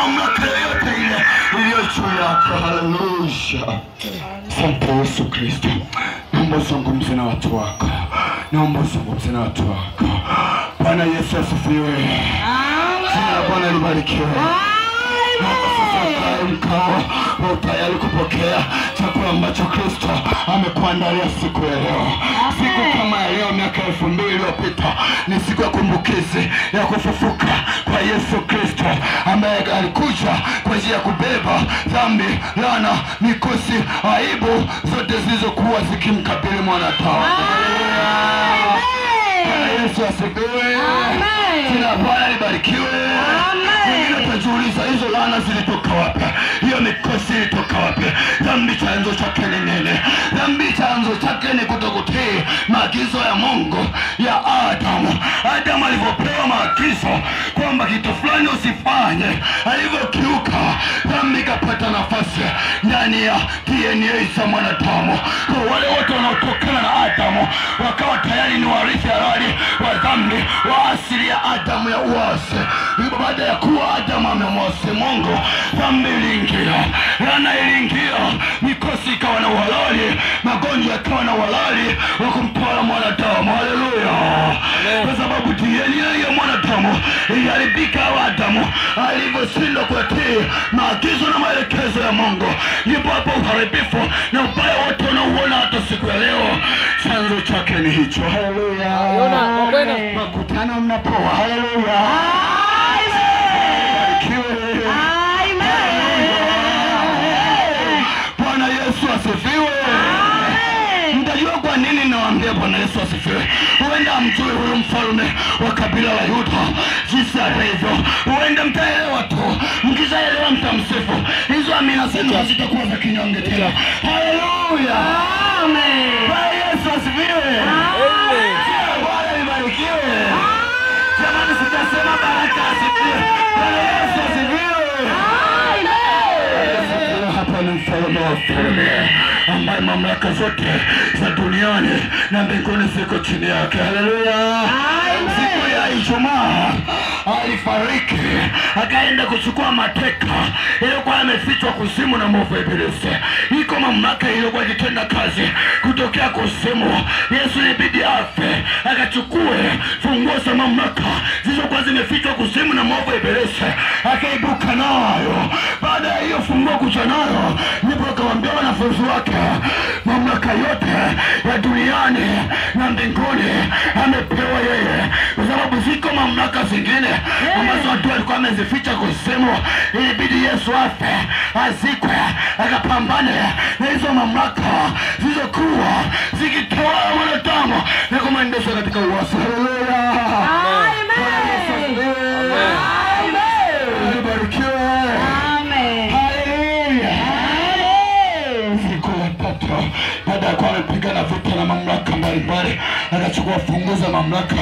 mamlaka yote ile iliyo juu yako. Haleluya. Asante Yesu Kristo. Naomba uzungumze na watu wako. Naomba uzungumze na watu wako. Bwana Yesu asifiwe. Jina la Bwana libarikiwe. Tayari kupokea chakula ambacho Kristo amekuandalia siku ya leo. Siku kama ya leo miaka 2000 iliyopita ni siku ya kumbukizi ya kufufuka kwa Yesu Kristo, ambaye alikuja kwa ajili ya kubeba dhambi, laana, mikosi, aibu zote zilizokuwa zikimkabili mwanadamu. Yesu asifiwe. Jina Bwana libarikiwe. Wengine tajiuliza hizo laana zilitoka wapi? Hiyo mikosi ilitoka wapi? Dhambi chanzo chake ni nini? Dhambi chanzo chake ni kutokutii maagizo ya Mungu ya Adamu. Adamu alipopewa maagizo kwamba kitu fulani usifanye, alivyokiuka, dhambi ikapata nafasi ndani ya DNA za mwanadamu. Kwa wale wote wanaotokana na Adamu wakawa tayari ni warithi halali wa dhambi, wa asili ya Adamu ya uasi. Baada ya kuwa Adamu amemwasi Mungu, dhambi iliingia, laana iliingia, mikosi ikawa na uhalali, magonjwa yakawa na uhalali wa kumtawala mwanadamu. Haleluya. Kwa sababu DNA ya mwanadamu iliharibika. Adamu alivyoshindwa kutii maagizo na maelekezo ya Mungu, ndipo hapo uharibifu na ubaya wote unaouona hata siku ya leo chanzo chake ni hicho. Haleluya. Makutano mnapoa. Haleluya. Bwana Yesu asifiwe. Mtajua kwa nini nawaambia Bwana Yesu asifiwe. Huenda mjue huyu mfalme wa kabila la Yuda jinsi alivyo. Huenda mtaelewa tu. Mkishaelewa mtamsifu. Hizo amina zenu hazitakuwa za kinyonge tena. Haleluya. Amen. Bwana Yesu asifiwe. Amen. Bwana libarikiwe. Jamani, sitasema baraka asifiwe. Bwana Yesu asifiwe. Hapa ni mfalme wa falme, ambaye mamlaka zote za duniani na mbinguni ziko chini yake. Haleluya. Siku ya Ijumaa alifariki, akaenda kuchukua mateka iliyokuwa amefichwa kuzimu na mwovu Ibilisi. Iko mamlaka iliyokuwa ikitenda kazi kutokea kuzimu. Yesu ilibidi afe, akachukue funguo za mamlaka zilizokuwa zimefichwa kuzimu na mwovu Ibilisi, akaibuka nayo. Baada ya hiyo funguo kuja nayo, ndipo akawaambia wanafunzi wake, mamlaka yote ya duniani na mbinguni amepewa yeye. Kwa sababu ziko mamlaka zingine ambazo watu walikuwa wamezificha kuzimu, ilibidi Yesu afe, azikwe, akapambane na hizo mamlaka zilizokuwa zikitawala mwanadamu na kumwendesha katika uasi. Haleluya. Amen. Baada ya kuwa amepigana vita na mamlaka mbalimbali, akachukua funguo za mamlaka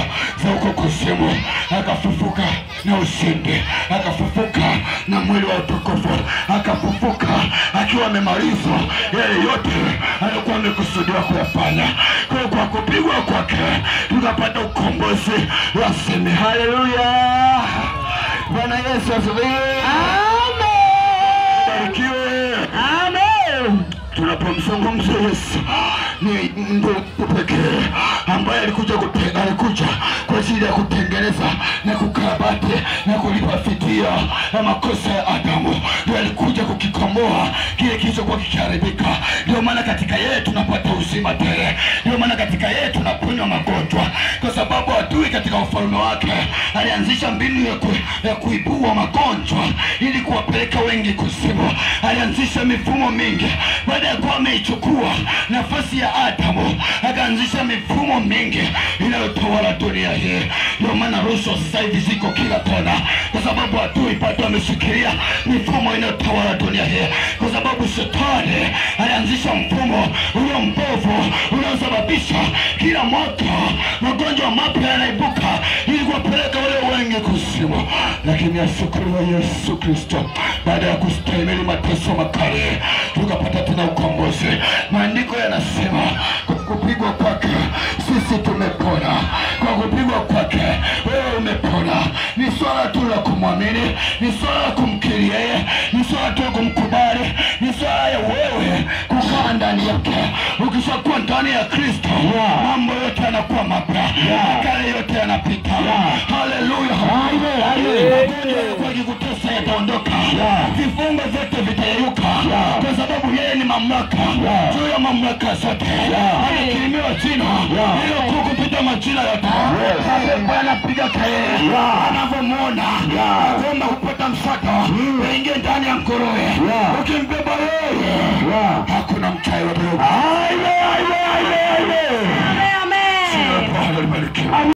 za huko kuzimu, akafufuka na ushindi, akafufuka na mwili wa utukufu, akafufuka akiwa amemaliza yale yote alikuwa amekusudiwa kuyafanya. Kwa kupigwa kwake tukapata ukombozi rasmi. Haleluya. Bwana Yesu asifiwe. Amen. Barikiwe. Amen. Tunapomzungumza Yesu ni ndio pekee ambaye alikuja kwa ajili ya kutengeneza na kukarabati na kulipa fidia ya makosa ya Adamu. Ndio alikuja kukikomboa kile kilichokuwa kikiharibika. Ndio maana katika yeye tunapata uzima tele. Ndio maana katika yeye tunaponywa magonjwa, kwa sababu adui katika ufalme wake alianzisha mbinu ya kuibua magonjwa ili kuwapeleka wengi kuzimu. Alianzisha mifumo mingi. Baada ya kuwa ameichukua nafasi ya Adamu, akaanzisha mifumo mingi inayotawala dunia hii. Ndio maana rushwa sasa hivi ziko kila kona, kwa sababu adui bado ameshikilia mifumo inayotawala dunia hii. Kwa sababu shetani alianzisha mfumo ulio mbovu unaosababisha kila mwaka magonjwa mapya yanaibuka ili kuwapeleka wale wengi kuzimu. Lakini ashukuriwe Yesu Kristo, baada ya kustahimili mateso makali tukapata tena ukombozi. Maandiko yanasema kwa kupigwa kwake sisi tumepona. Kwa kupigwa kwake wewe umepona. Ni swala tu la kumwamini, ni swala la kumkiri ukishakuwa ndani ya Kristo, mambo yote yanakuwa mapya. Kale yote yanapita. Haleluya. Magonjwa yalikuwa yakikutesa yataondoka. Vifungo vyote vitayeyuka. Kwa sababu yeye ni mamlaka. Juu ya mamlaka zote. Amekirimiwa jina hilo kuu kupita majina yote. Mapepo yanapiga kelele anavyomuona. Agomba kupata msaada. Waingie ndani ya nguruwe. Ukimbeba yeye, hakuna mchawi wa Mungu. Amen.